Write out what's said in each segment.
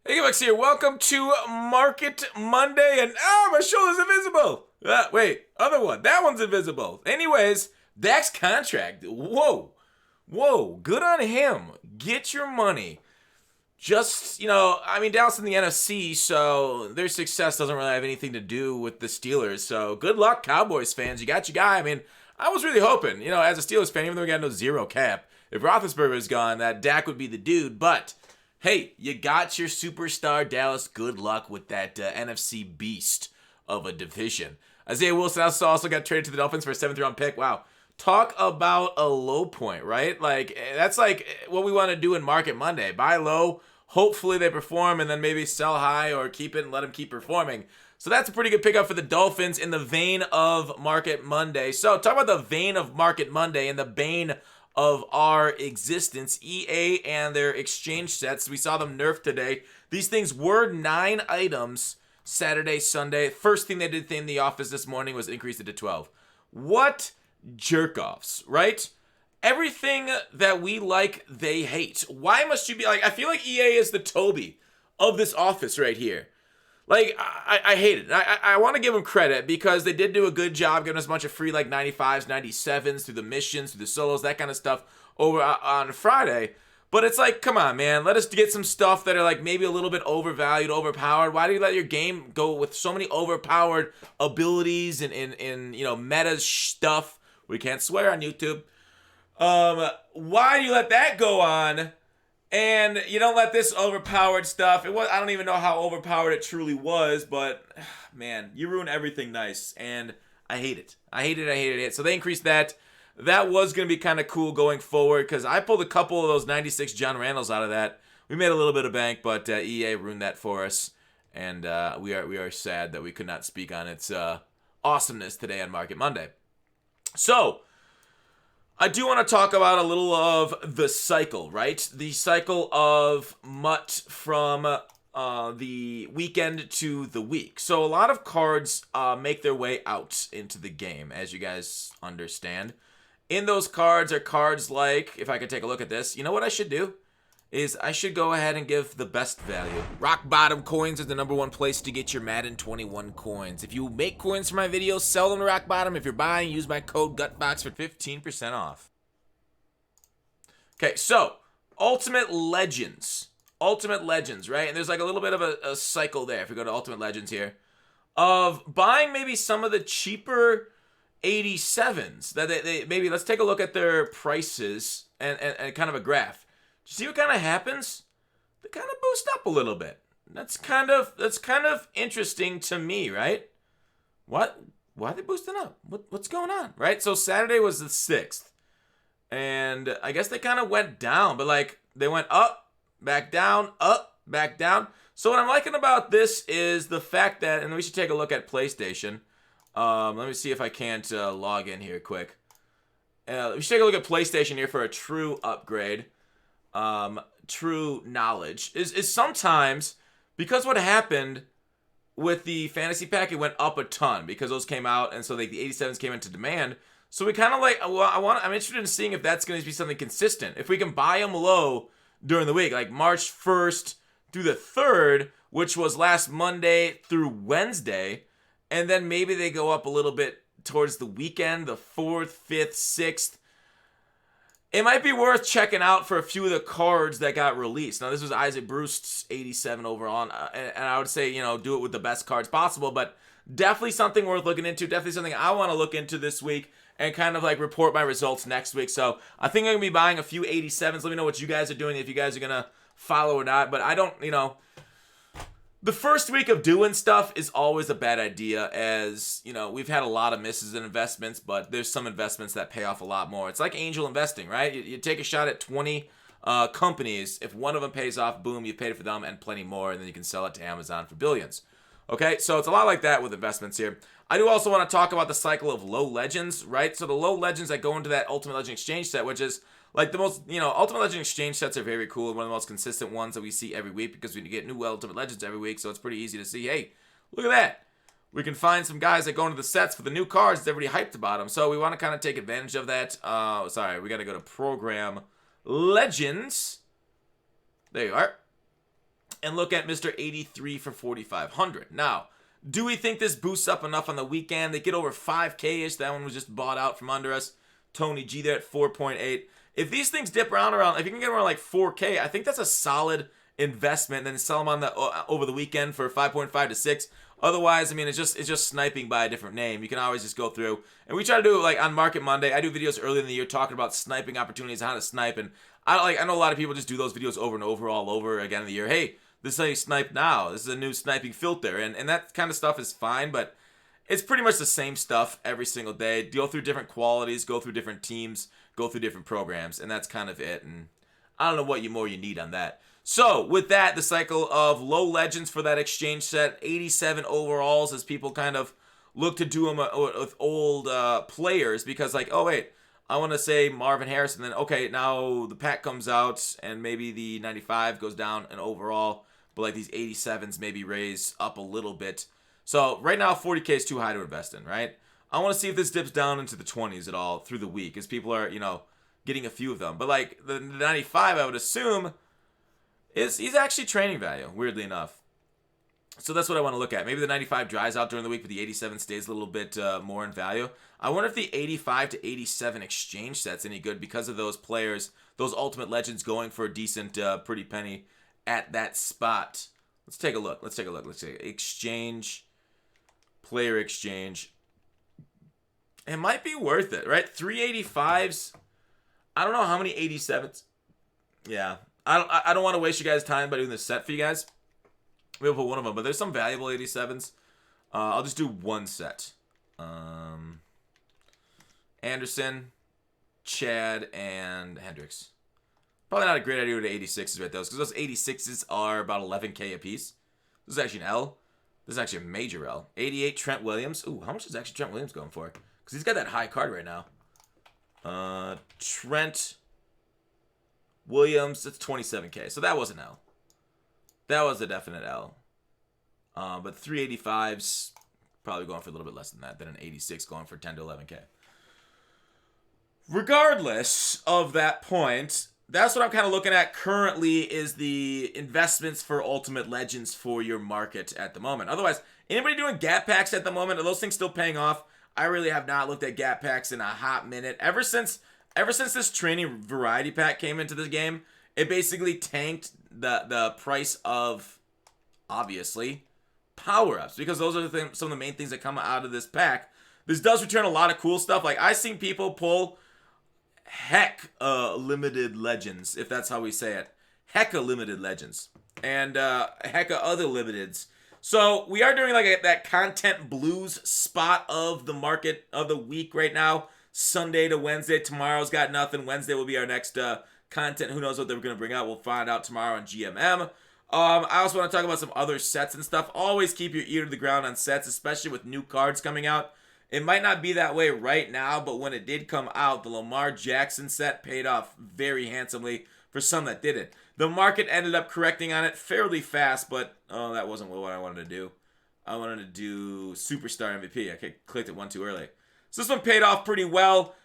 Hey, Alex here. Welcome to Market Monday. And my shoulder's invisible. Wait, other one. That one's invisible. Anyways, Dak's contract. Whoa. Good on him. Get your money. Just, Dallas in the NFC, so their success doesn't really have anything to do with the Steelers. So good luck, Cowboys fans. You got your guy. I was really hoping, as a Steelers fan, even though we got no zero cap, if Roethlisberger was gone, that Dak would be the dude. But hey, you got your superstar, Dallas. Good luck with that NFC beast of a division. Isaiah Wilson also got traded to the Dolphins for a 7th round pick. Wow. Talk about a low point, right? That's like what we want to do in Market Monday. Buy low, hopefully they perform, and then maybe sell high or keep it and let them keep performing. So that's a pretty good pickup for the Dolphins in the vein of Market Monday. So talk about the vein of Market Monday and the bane of our existence. EA and their exchange sets. We saw them nerfed today. These things were 9 items Saturday, Sunday. First thing they did in the office this morning was increase it to 12. What jerk-offs, right? Everything that we like, they hate. Why must you be like, I feel like EA is the Toby of this office right here. I hate it. I want to give them credit because they did do a good job giving us a bunch of free 95s, 97s through the missions, through the solos, that kind of stuff over on Friday. But it's like, come on, man. Let us get some stuff that are maybe a little bit overvalued, overpowered. Why do you let your game go with so many overpowered abilities and meta stuff? We can't swear on YouTube. Why do you let that go on? And you don't let this overpowered stuff. I don't even know how overpowered it truly was, but man, you ruin everything nice, and I hate it. I hate it. So they increased that. That was going to be kind of cool going forward because I pulled a couple of those 96 John Randalls out of that. We made a little bit of bank, but EA ruined that for us, and we are sad that we could not speak on its awesomeness today on Market Monday. So I do want to talk about a little of the cycle, right? The cycle of MUT from the weekend to the week. So a lot of cards make their way out into the game, as you guys understand. In those cards are cards like, if I could take a look at this, you know what I should do? Is I should go ahead and give the best value. Rock Bottom Coins is the #1 place to get your Madden 21 coins. If you make coins for my videos, sell them to Rock Bottom. If you're buying, use my code GUTBOX for 15% off. Okay, so Ultimate Legends, right? And there's a little bit of a cycle there. If we go to Ultimate Legends here, of buying maybe some of the cheaper 87s that they maybe, let's take a look at their prices and kind of a graph. See what kind of happens? They kind of boost up a little bit. That's kind of interesting to me, right? What? Why are they boosting up? What's going on, right? So Saturday was the 6th. And I guess they kind of went down, but they went up, back down, up, back down. So what I'm liking about this is the fact that, and we should take a look at PlayStation. Let me see if I can't log in here quick. We should take a look at PlayStation here for a true upgrade. True knowledge is sometimes, because what happened with the fantasy pack, it went up a ton because those came out, and so the 87s came into demand. So we kind of I'm interested in seeing if that's going to be something consistent. If we can buy them low during the week, like March 1st through the 3rd, which was last Monday through Wednesday, and then maybe they go up a little bit towards the weekend, the 4th, 5th, 6th. It might be worth checking out for a few of the cards that got released. Now, this was Isaac Bruce's 87 overall, and I would say, do it with the best cards possible, but definitely something worth looking into. Definitely something I want to look into this week and kind of report my results next week. So I think I'm going to be buying a few 87s. Let me know what you guys are doing, if you guys are going to follow or not. But I don't, the first week of doing stuff is always a bad idea, as, we've had a lot of misses in investments, but there's some investments that pay off a lot more. It's like angel investing, right? You take a shot at 20 companies. If one of them pays off, boom, you paid for them and plenty more, and then you can sell it to Amazon for billions. Okay, so it's a lot like that with investments here. I do also want to talk about the cycle of low legends, right? So the low legends that go into that Ultimate Legend Exchange set, which is the most, Ultimate Legend Exchange sets are very cool. One of the most consistent ones that we see every week because we get new Ultimate Legends every week. So it's pretty easy to see, hey, look at that. We can find some guys that go into the sets for the new cards that everybody hyped about them. So we want to kind of take advantage of that. Sorry, we got to go to Program Legends. There you are. and look at Mr. 83 for 4,500. Now, do we think this boosts up enough on the weekend? They get over 5K-ish. That one was just bought out from under us. Tony G there at 4.8. If these things dip around, if you can get around like 4K, I think that's a solid investment. And then sell them on over the weekend for 5.5 to 6. Otherwise, I mean, it's just sniping by a different name. You can always just go through. And we try to do it like on Market Monday. I do videos early in the year talking about sniping opportunities, how to snipe. And I know a lot of people just do those videos over and over, all over again in the year. Hey, this is how you snipe now. This is a new sniping filter. And that kind of stuff is fine, but it's pretty much the same stuff every single day. Go through different qualities, go through different teams, go through different programs, and that's kind of it. And I don't know what more you need on that. So, with that, the cycle of low legends for that exchange set, 87 overalls as people kind of look to do them with old players because like, oh wait, I want to say Marvin Harrison, then okay, now the pack comes out and maybe the 95 goes down an overall, but like these 87s maybe raise up a little bit. So right now 40K is too high to invest in, right? I want to see if this dips down into the 20s at all through the week as people are, getting a few of them. But like the 95, I would assume he's actually training value, weirdly enough. So that's what I want to look at. Maybe the 95 dries out during the week, but the 87 stays a little bit more in value. I wonder if the 85 to 87 exchange set's any good because of those players, those ultimate legends going for a decent pretty penny at that spot. Let's take a look. Let's take exchange, player exchange. It might be worth it, right? 385s. I don't know how many 87s. Yeah. I don't want to waste you guys' time by doing this set for you guys. We'll put one of them, but there's some valuable 87s. I'll just do one set. Anderson, Chad, and Hendricks. Probably not a great idea to 86s right, those, because those 86s are about 11K a piece. This is actually an L. This is actually a major L. 88, Trent Williams. Ooh, how much is actually Trent Williams going for? Because he's got that high card right now. Trent Williams, that's 27K. So that was an L. That was a definite L. But 385's probably going for a little bit less than that, than an 86 going for 10 to 11K. Regardless of that point, that's what I'm kind of looking at currently is the investments for Ultimate Legends for your market at the moment. Otherwise, anybody doing gap packs at the moment? Are those things still paying off? I really have not looked at gap packs in a hot minute. Ever since this training variety pack came into the game, it basically tanked the price of, obviously, power-ups. Because those are some of the main things that come out of this pack. This does return a lot of cool stuff. Like, I've seen people pull limited legends, if that's how we say it. Hecka limited legends. And hecka other limiteds. So, we are doing like that content blues spot of the market of the week right now. Sunday to Wednesday. Tomorrow's got nothing. Wednesday will be our next content. Who knows what they're going to bring out. We'll find out tomorrow on GMM. I also want to talk about some other sets and stuff. Always keep your ear to the ground on sets, especially with new cards coming out. It might not be that way right now, but when it did come out, the Lamar Jackson set paid off very handsomely for some that didn't. The market ended up correcting on it fairly fast, but that wasn't what I wanted to do. I wanted to do Superstar MVP. I clicked it one too early. So this one paid off pretty well.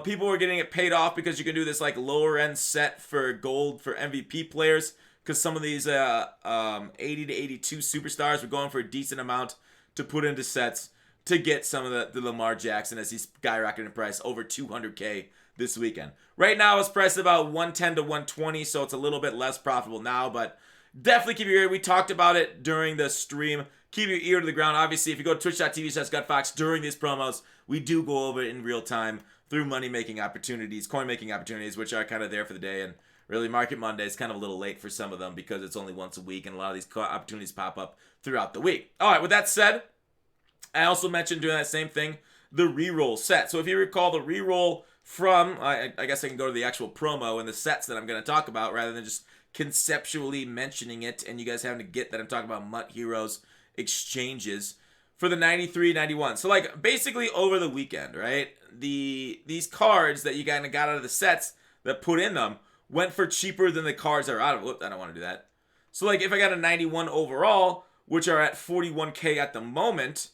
People were getting it paid off because you can do this like lower end set for gold for MVP players. Because some of these 80 to 82 superstars were going for a decent amount to put into sets to get some of the Lamar Jackson as he's skyrocketing in price over 200K this weekend. Right now it's priced about 110 to 120, so it's a little bit less profitable now, but definitely keep your ear. We talked about it during the stream. Keep your ear to the ground. Obviously, if you go to twitch.tv/GutFox during these promos, we do go over it in real time through money-making opportunities, coin-making opportunities, which are kind of there for the day. And really, Market Monday is kind of a little late for some of them because it's only once a week, and a lot of these opportunities pop up throughout the week. All right, with that said, I also mentioned doing that same thing, the reroll set. So if you recall the reroll from, I guess I can go to the actual promo and the sets that I'm going to talk about rather than just conceptually mentioning it and you guys having to get that I'm talking about MUT Heroes exchanges for the 93, 91. So like basically over the weekend, right? These cards that you kind of got out of the sets that put in them went for cheaper than the cards that are out of it. Whoop, I don't want to do that. So like if I got a 91 overall, which are at 41K at the moment,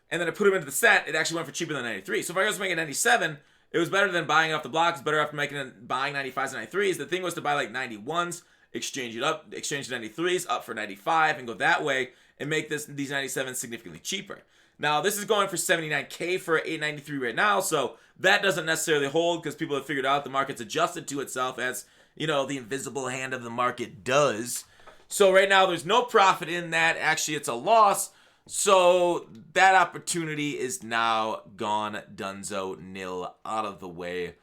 and then I put them into the set, it actually went for cheaper than 93. So if I was making 97, it was better than buying off the block. It's better off buying 95s and 93s. The thing was to buy like 91s. exchange it up, exchange the 93s up for 95 and go that way and make these 97s significantly cheaper. Now, this is going for 79K for 893 right now, so that doesn't necessarily hold because people have figured out the market's adjusted to itself as, you know, the invisible hand of the market does. So right now, there's no profit in that. Actually, it's a loss. So that opportunity is now gone, dunzo, nil, out of the way.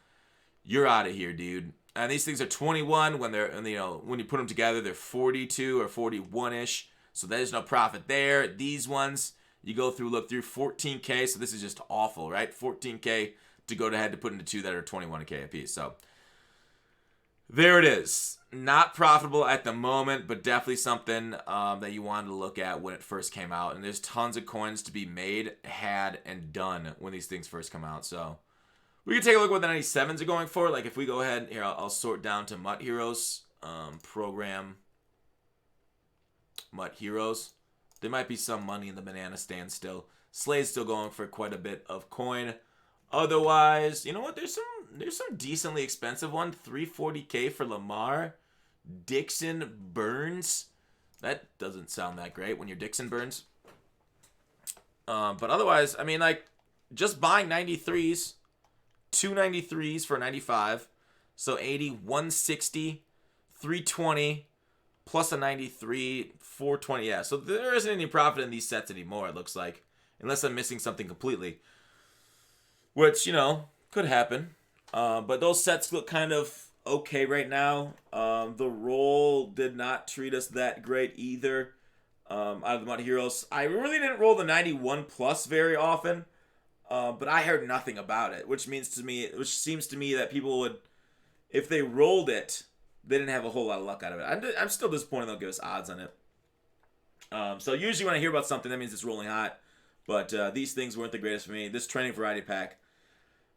You're out of here, dude. And these things are 21 when they're, you know, when you put them together, they're 42 or 41-ish. So there's no profit there. These ones, you go through, look through 14K. So this is just awful, right? 14K to go ahead to put into two that are 21K a piece. So there it is. Not profitable at the moment, but definitely something that you wanted to look at when it first came out. And there's tons of coins to be made, had, and done when these things first come out. So we can take a look at what the 97s are going for. Like if we go ahead, here, I'll sort down to MUT Heroes, program MUT Heroes. There might be some money in the banana stand still. Slay's still going for quite a bit of coin. Otherwise, you know what? There's some decently expensive one. 340K for Lamar. Dixon Burns. That doesn't sound that great when you're Dixon Burns. But otherwise, I mean, like, just buying 93s. 293s for 95. So 80, 160, 320, plus a 93, 420. Yeah, so there isn't any profit in these sets anymore, it looks like. Unless I'm missing something completely. Which, you know, could happen. But those sets look kind of okay right now. The roll did not treat us that great either. Out of the MUT Heroes. I really didn't roll the 91 plus very often. But I heard nothing about it, which seems to me that people would, if they rolled it, they didn't have a whole lot of luck out of it. I'm still disappointed they'll give us odds on it. So usually when I hear about something, that means it's rolling hot. But these things weren't the greatest for me. This training variety pack,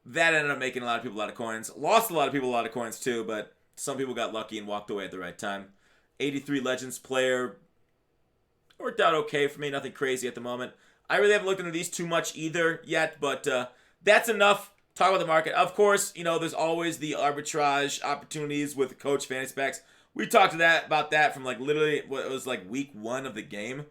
that ended up making a lot of people a lot of coins. Lost a lot of people a lot of coins too, but some people got lucky and walked away at the right time. 83 Legends player worked out okay for me. Nothing crazy at the moment. I really haven't looked into these too much either yet, but that's enough. Talk about the market. Of course, you know, there's always the arbitrage opportunities with coach fantasy packs. We talked about that from like literally what it was like week 1 of the game.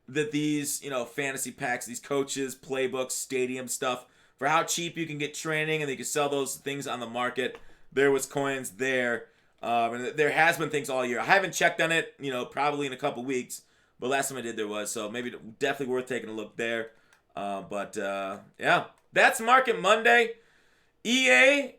That these, you know, fantasy packs, these coaches, playbooks, stadium stuff, for how cheap you can get training and they can sell those things on the market. There was coins there. And there has been things all year. I haven't checked on it, you know, probably in a couple weeks. But last time I did, there was. So maybe definitely worth taking a look there. Yeah, that's Market Monday. EA,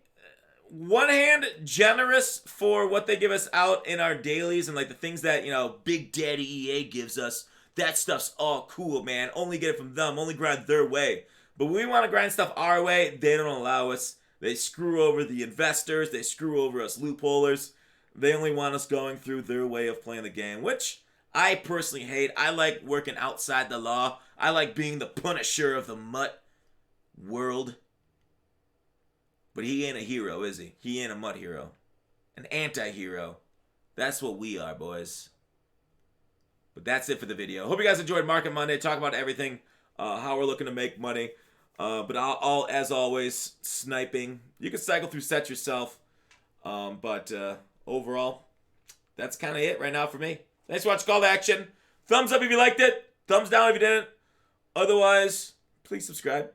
one hand, generous for what they give us out in our dailies and like the things that, you know, Big Daddy EA gives us. That stuff's all cool, man. Only get it from them. Only grind their way. But when we want to grind stuff our way, they don't allow us. They screw over the investors. They screw over us loopholers. They only want us going through their way of playing the game, which I personally hate. I like working outside the law. I like being the punisher of the MUT world. But he ain't a hero, is he? He ain't a MUT hero. An anti-hero. That's what we are, boys. But that's it for the video. Hope you guys enjoyed Market Monday. Talk about everything. How we're looking to make money. But I'll, as always, sniping. You can cycle through sets yourself. But overall, that's kind of it right now for me. Thanks for watching Call to Action. Thumbs up if you liked it. Thumbs down if you didn't. Otherwise, please subscribe.